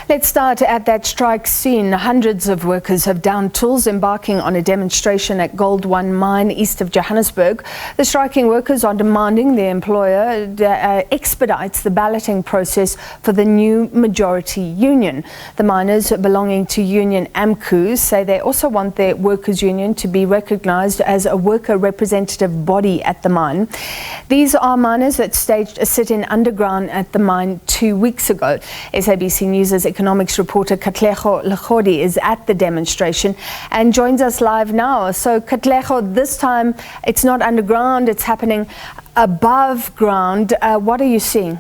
Let's start at that strike scene. Hundreds of workers have downed tools embarking on a demonstration at GoldOne mine east of Johannesburg. The striking workers are demanding the employer expedites the balloting process for the new majority union. The miners belonging to union AMCU say they also want their workers' union to be recognised as a worker representative body at the mine. These are miners that staged a sit-in underground at the mine 2 weeks ago. SABC News' economics reporter Katlego Legodi is at the demonstration and joins us live now. So Katlego, this time it's not underground, it's happening above ground. What are you seeing?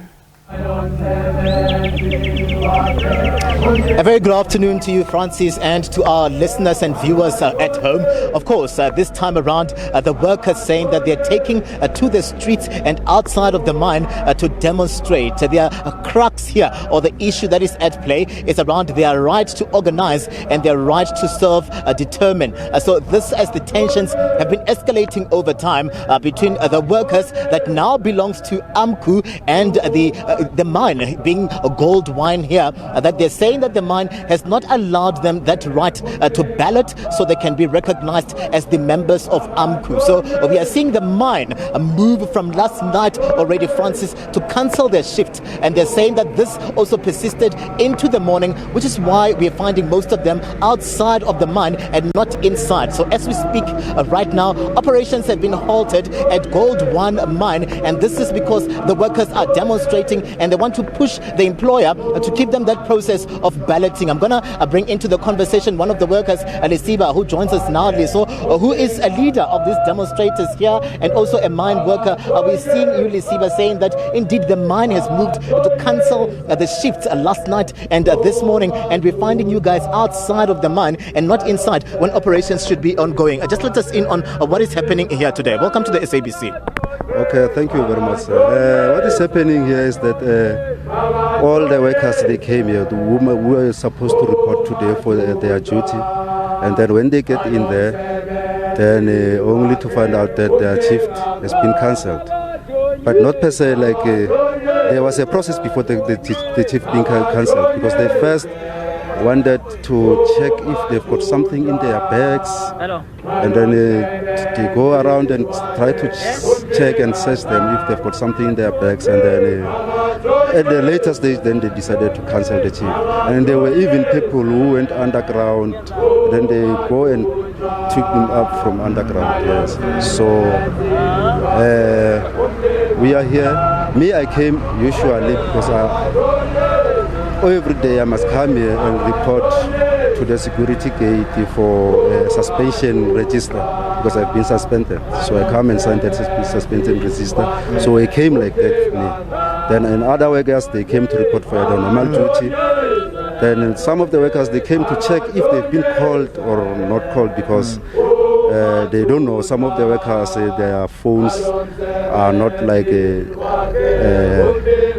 A very good afternoon to you, Francis, and to our listeners and viewers at home. Of course, this time around, the workers saying that they're taking to the streets and outside of the mine to demonstrate. Their crux here, or the issue that is at play, is around their right to organize and their right to self-determine. So this, as the tensions have been escalating over time between the workers that now belongs to AMCU and the mine being a GoldOne here, that they're saying that the mine has not allowed them that right to ballot so they can be recognized as the members of AMCU. So we are seeing the mine move from last night already, Francis, to cancel their shift, and they're saying that this also persisted into the morning, which is why we are finding most of them outside of the mine and not inside. So as we speak right now, operations have been halted at GoldOne mine, and this is because the workers are demonstrating and they want to push the employer to give them that process of balloting. I'm going to bring into the conversation one of the workers, Lesiba, who joins us now, who is a leader of these demonstrators here and also a mine worker. We're seeing you, Lesiba, saying that indeed the mine has moved to cancel the shift last night and this morning, and we're finding you guys outside of the mine and not inside when operations should be ongoing. Just let us in on what is happening here today. Welcome to the SABC. Okay, thank you very much, sir. What is happening here is that all the workers, they came here, the women who were supposed to report today for their duty, and then when they get in there, then only to find out that their shift has been cancelled. But not per se like there was a process before the shift being cancelled, because they first wanted to check if they've got something in their bags. Hello. And then they go around and try to check and search them if they've got something in their bags, and then at the later stage then they decided to cancel the shift. And there were even people who went underground, then they go and took them up from underground. Yes. So we are here. Me, I came usually because every day I must come here and report to the security gate for suspension register, because I've been suspended. So I come and sign that suspension register. So I came like that for me. Then in other workers, they came to report for their normal duty. Then some of the workers, they came to check if they've been called or not called, because they don't know. Some of the workers, their phones are not like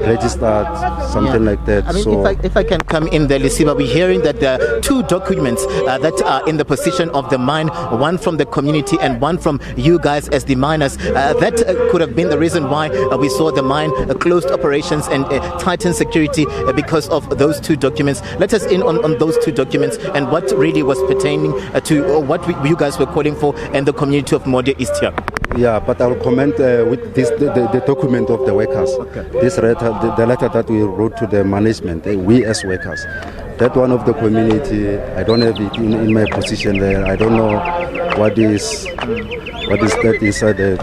registered, something like that. I mean, so if I can come in there, Lesiba, we're hearing that there are two documents that are in the possession of the mine, one from the community and one from you guys as the miners. That could have been the reason why we saw the mine closed operations and tightened security because of those two documents. Let us in on those two documents and what really was pertaining to what you guys were calling for and the community of Modia East here. Yeah, but I'll comment with this the document of the workers. Okay. This letter, the letter that we wrote to the management, we as workers. That one of the community, I don't have it in my position there. I don't know what is that inside the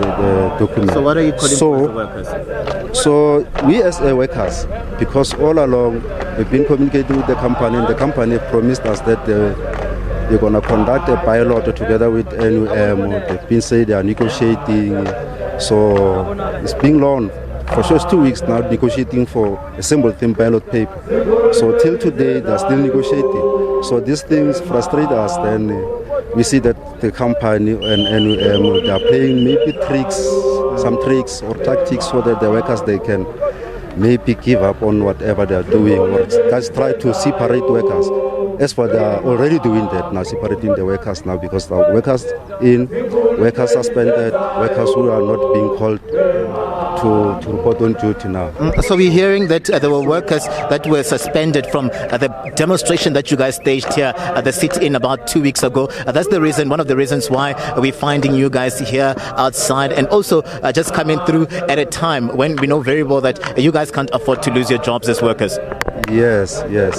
document. So what are you calling for the workers? So we as workers, because all along we've been communicating with the company, and the company promised us that they're going to conduct a pilot together with NUM. They've been saying they are negotiating. So it's been long. For sure, it's 2 weeks now negotiating for a simple thing, pilot paper. So till today, they're still negotiating. So these things frustrate us. Then we see that the company and NUM, they are playing maybe some tricks or tactics so that the workers, they can maybe give up on whatever they are doing, or just try to separate workers. As for they are already doing that now, separating the workers now, because the workers suspended, workers who are not being called to report on duty now. So we're hearing that there were workers that were suspended from the demonstration that you guys staged here at the sit-in about 2 weeks ago. That's the reason, one of the reasons why we're finding you guys here outside, and also just coming through at a time when we know very well that you guys can't afford to lose your jobs as workers. Yes. Yeah,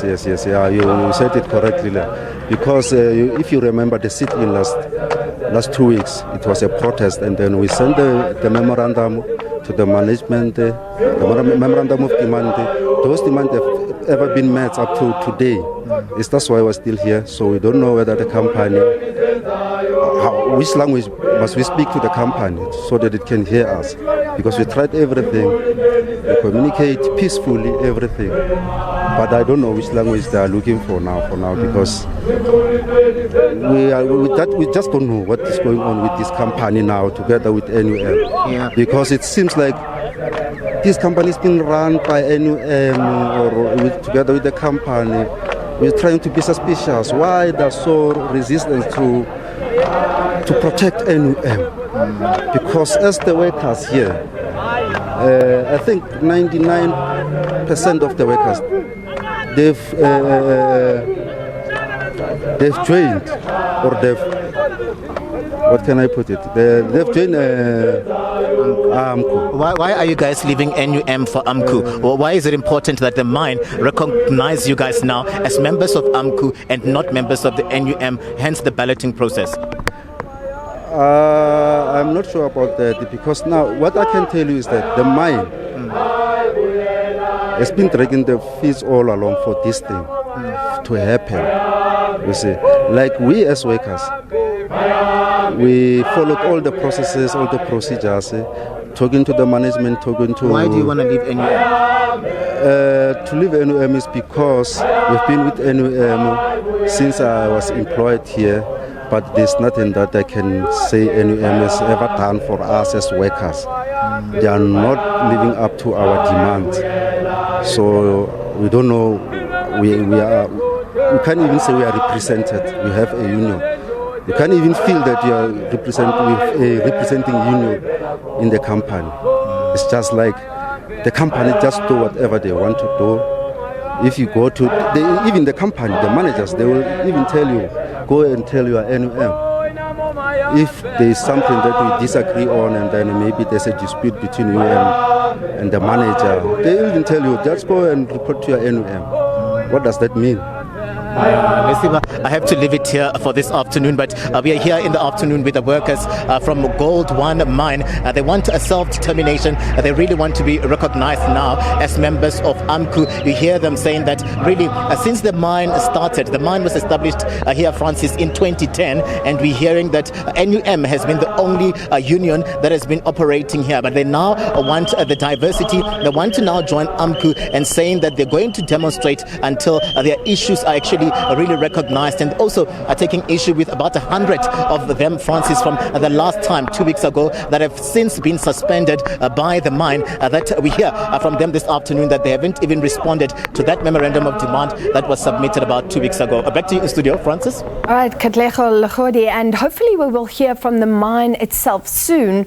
you said it correctly. Because if you remember the sit-in last 2 weeks, it was a protest, and then we sent the memorandum to the management, the memorandum of demand. Those demands have ever been met up to today. That's why we're still here. So we don't know whether the company, which language must we speak to the company so that it can hear us. Because we tried everything, we communicate peacefully, everything. But I don't know which language they are looking for now, because we just don't know what is going on with this company now together with NUM. Yeah. Because it seems like this company is being run by NUM together with the company. We're trying to be suspicious. Why they're so resistant to protect NUM? Because as the workers here, I think 99% of the workers, they've joined, or what can I put it? They've joined AMCU. Why are you guys leaving NUM for AMCU? Or why is it important that the mine recognize you guys now as members of AMCU and not members of the NUM, hence the balloting process? I'm not sure about that, because now what I can tell you is that the mine has been dragging the feet all along for this thing to happen. You see, like we as workers, we followed all the processes, all the procedures, talking to the management, talking to... Why do you want to leave NUM? To leave NUM is because we've been with NUM since I was employed here, but there's nothing that I can say NUM has ever done for us as workers. They are not living up to our demands. So we don't know, we can't even say we are represented. We have a union. You can't even feel that you are representing union in the company. It's just like the company just do whatever they want to do. If you go to, even the company, the managers, they will even tell you, go and tell your NUM. If there is something that we disagree on, and then maybe there's a dispute between you and the manager, they will even tell you, just go and report to your NUM. What does that mean? I have to leave it here for this afternoon, but we are here in the afternoon with the workers from GoldOne mine. They want a self-determination. They really want to be recognized now as members of AMCU. You hear them saying that really since the mine started, the mine was established here, Francis, in 2010, and we're hearing that NUM has been the only union that has been operating here, but they now want the diversity. They want to now join AMCU, and saying that they're going to demonstrate until their issues are actually really recognized, and also are taking issue with about 100 of them, Francis, from the last time 2 weeks ago, that have since been suspended by the mine. That we hear from them this afternoon that they haven't even responded to that memorandum of demand that was submitted about 2 weeks ago. Back to you in studio, Francis. All right, Katlego Legodi, and hopefully we will hear from the mine itself soon.